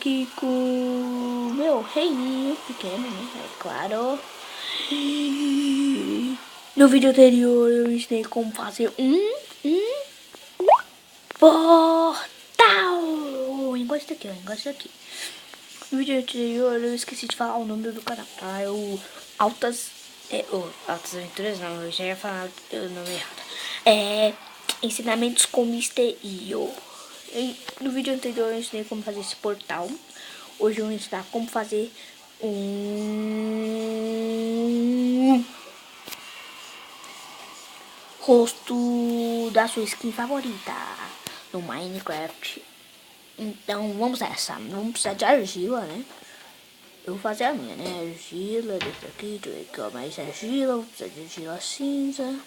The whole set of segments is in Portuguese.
aqui com meu reininho pequeno, né? É claro. No vídeo anterior eu ensinei como fazer um portal. Encosta aqui, ó, encosta aqui. No vídeo anterior eu esqueci de falar o nome do canal, tá? Altas Aventuras, não, eu já ia falar o nome errado. Ensinamentos com Mister Io. No vídeo anterior eu ensinei como fazer esse portal. Hoje eu vou ensinar como fazer um rosto da sua skin favorita no Minecraft. Então vamos nessa. Vamos precisar de argila, né? Eu vou fazer a minha, né? Argila, desse aqui, deixa eu ver aqui, ó, mais argila. Vou precisar de argila cinza,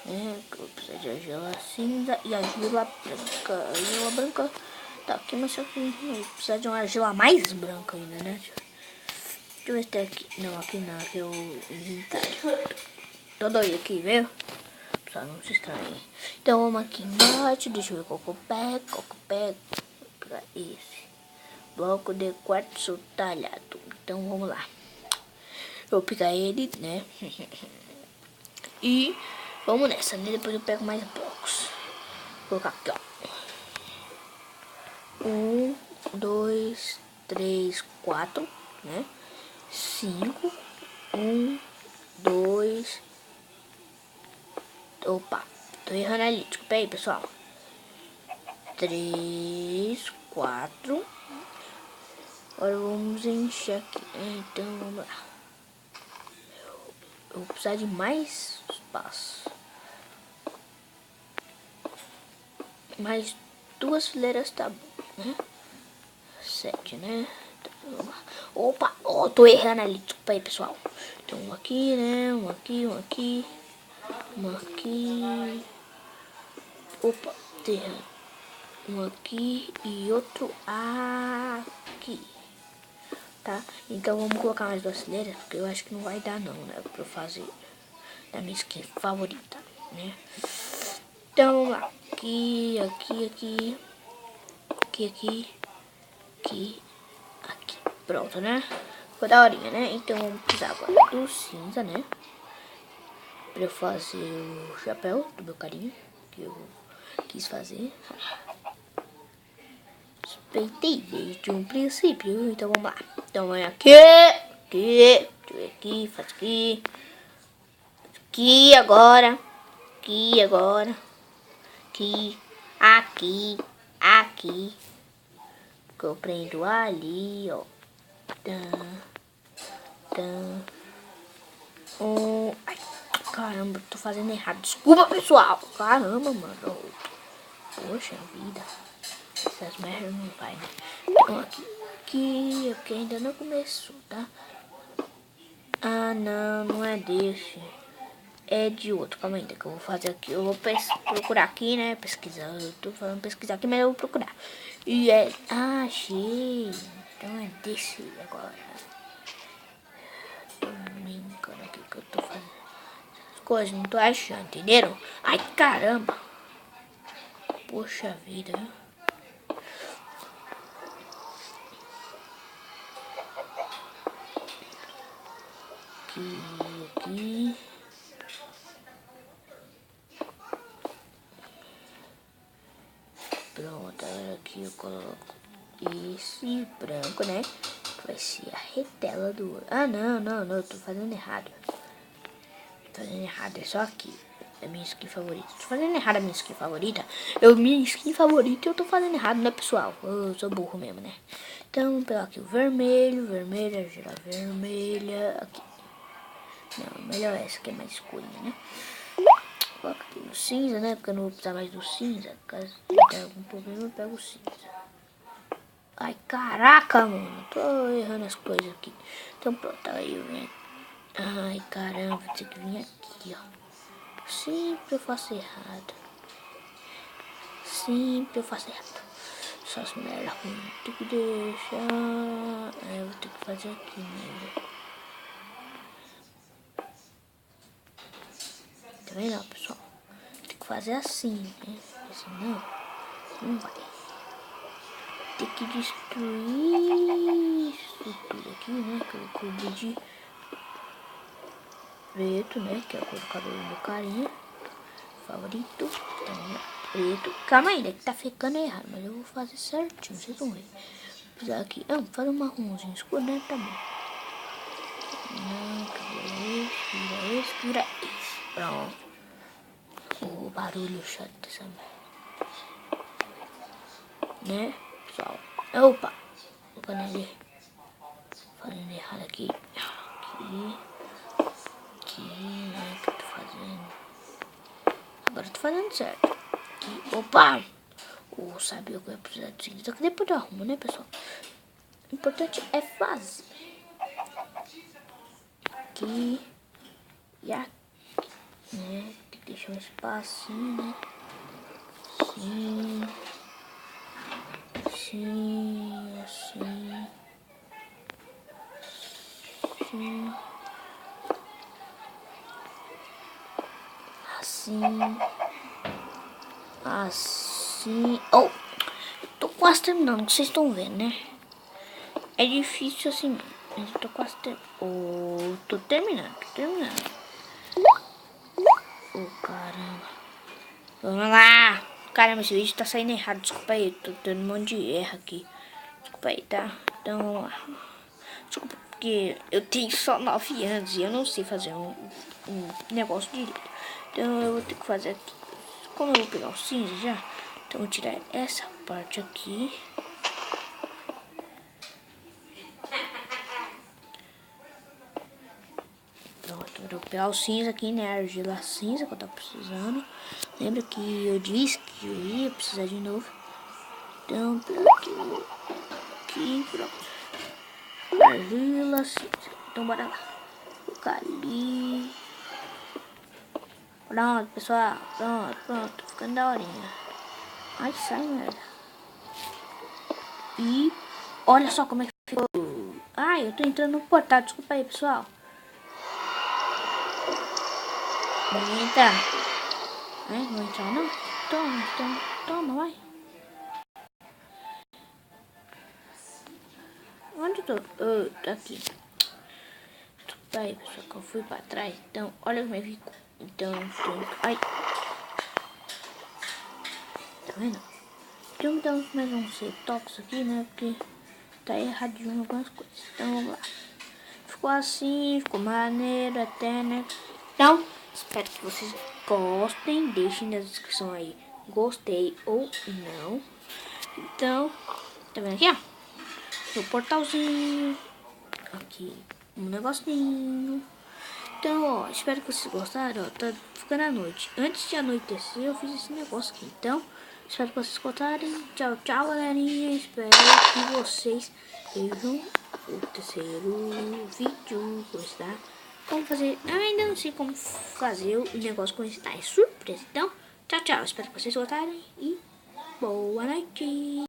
né? Vou precisar de argila cinza e argila branca. Argila branca tá aqui, mas só que vou precisar de uma argila mais branca ainda, né? Deixa eu ver se tem aqui. Não, aqui não, aqui é o inventário. Tô doido aqui, viu? Só não se estranhe. Então vamos aqui embaixo, deixa eu ver qual que eu pego, pra esse. Bloco de quartzo talhado. Então vamos lá. Eu vou pegar ele, né? E vamos nessa, né? Depois eu pego mais blocos. Vou colocar aqui, ó. 1, 2, 3, 4, né? 5. 1, 2. Opa, tô errando ali. Desculpa aí, pessoal. 3, 4. Agora vamos encher aqui. Então vamos lá. Eu vou precisar de mais espaço. Mais 2 fileiras tá bom, né? 7, né? Opa, tô errando ali. Desculpa aí, pessoal. Então um aqui, né? Um aqui, um aqui. Um aqui. Opa, tô errando. Um aqui e outro aqui. Tá? Então vamos colocar mais 2 fileiras, porque eu acho que não vai dar não, né? Pra eu fazer da minha skin favorita, né? Então vamos lá. Aqui, aqui, aqui. Aqui, aqui. Aqui, aqui. Pronto, né? Ficou da horinha, né? Então vamos precisar agora do cinza, né? Pra eu fazer o chapéu do meu carinha, que eu quis fazer. Respeitei desde um princípio. Então vamos lá. Então vem aqui. Aqui. Deixa eu ver aqui. Faz aqui. Aqui agora. Aqui agora. Aqui. Aqui. Aqui. Que eu prendo ali, ó. Ai, caramba, tô fazendo errado. Desculpa, pessoal. Caramba, mano. Poxa vida. Essas merdas não vai, né? Então, aqui ainda não começou, tá? Ah, não, não é desse. É de outro. Calma ainda que eu vou fazer aqui. Eu vou procurar aqui, né? Pesquisar. Eu tô falando pesquisar aqui, mas eu vou procurar. E é... Ah, achei. Então é desse agora. Tô brincando aqui que eu tô fazendo as coisas. Não tô achando, entenderam? Ai, caramba. Poxa vida, viu? Aqui. Pronto, agora aqui eu coloco esse branco, né? Que vai ser a retela do... Ah, não, eu tô fazendo errado. Tô fazendo errado, é só aqui. É a minha skin favorita. Tô fazendo errado a minha skin favorita. Minha skin favorita e eu tô fazendo errado, né, pessoal? Eu sou burro mesmo, né? Então, vamos pegar aqui o vermelho, argila vermelha. Aqui. Não, melhor essa que é mais escurinha, né? Coloca aqui no cinza, né? Porque eu não vou precisar mais do cinza. Caso der algum problema, eu pego o cinza. Ai, caraca, mano. Tô errando as coisas aqui. Então pronto, aí eu venho. Ai, caramba, vou ter que vir aqui, ó. Sempre eu faço errado. Sempre eu faço errado. Essas merda ruim. Tem que deixar... eu vou ter que fazer aqui mesmo. Tá vendo, pessoal? Tem que fazer assim, né? Senão, não vai. ter que destruir isso tudo aqui, né? Que eu cobri de preto, né? Que é a cor do cabelo do carinha favorito. Então, preto. Calma aí, que tá ficando errado, mas eu vou fazer certinho, vocês vão ver. Vou precisar aqui. Vou fazer um marronzinho escuro, né? Tá bom. Não, vira esse. Pronto. O barulho chato dessa merda. Né, pessoal? Opa! Fazendo errado aqui. Aqui, né? Que eu tô fazendo. Agora eu tô fazendo certo. Aqui. Opa! Sabia que eu ia precisar de seguida. Só que depois eu arrumo, né, pessoal? O importante é fazer. Aqui. E aqui. Né? Tem que deixar um espacinho, né? Assim. Assim. Assim. Assim. Assim. Oh! Tô quase terminando, vocês estão vendo, né? É difícil assim, mas eu tô quase terminando. Oh, tô terminando. Oh, caramba. Vamos lá. Caramba, esse vídeo tá saindo errado. Desculpa aí, tô tendo um monte de erro aqui. Desculpa aí, tá? Então, vamos lá. Desculpa, porque eu tenho só 9 anos e eu não sei fazer um negócio direito. Então, eu vou ter que fazer aqui. Como eu vou pegar o cinza já, então eu vou tirar essa parte aqui. Pronto, eu vou pegar o cinza aqui, né? A argila cinza que eu tô precisando. Lembra que eu disse que eu ia precisar de novo. Então, aqui, pronto. Argila cinza. Então, bora lá. Vou colocar ali. Pronto, pessoal. Pronto. Ficando da horinha. Ai, sai, merda. E olha só como é que ficou. Ai, eu tô entrando no portal. Desculpa aí, pessoal. Não vou entrar. Não vou entrar, não? Toma, vai. Onde eu tô? Tô aqui. Desculpa aí, pessoal, que eu fui pra trás. Então, olha como é que ficou. Então, ai. Tá vendo? Então, damos mais uns retoques aqui, né? Porque tá erradinho algumas coisas. Então, vamos lá. Ficou assim, ficou maneiro até, né? Então, espero que vocês gostem. Deixem na descrição aí, gostei ou não. Então, tá vendo aqui, ó? No portalzinho. Aqui, um negocinho. Então, ó, espero que vocês gostaram, ó. Tá ficando à noite. Antes de anoitecer, eu fiz esse negócio aqui. Então, espero que vocês gostarem. Tchau, tchau, galerinha. Espero que vocês vejam o terceiro vídeo. Gostar? Como fazer? Eu ainda não sei como fazer o negócio com esse. Tá, é surpresa. Então, tchau, tchau. Espero que vocês gostarem e boa noite.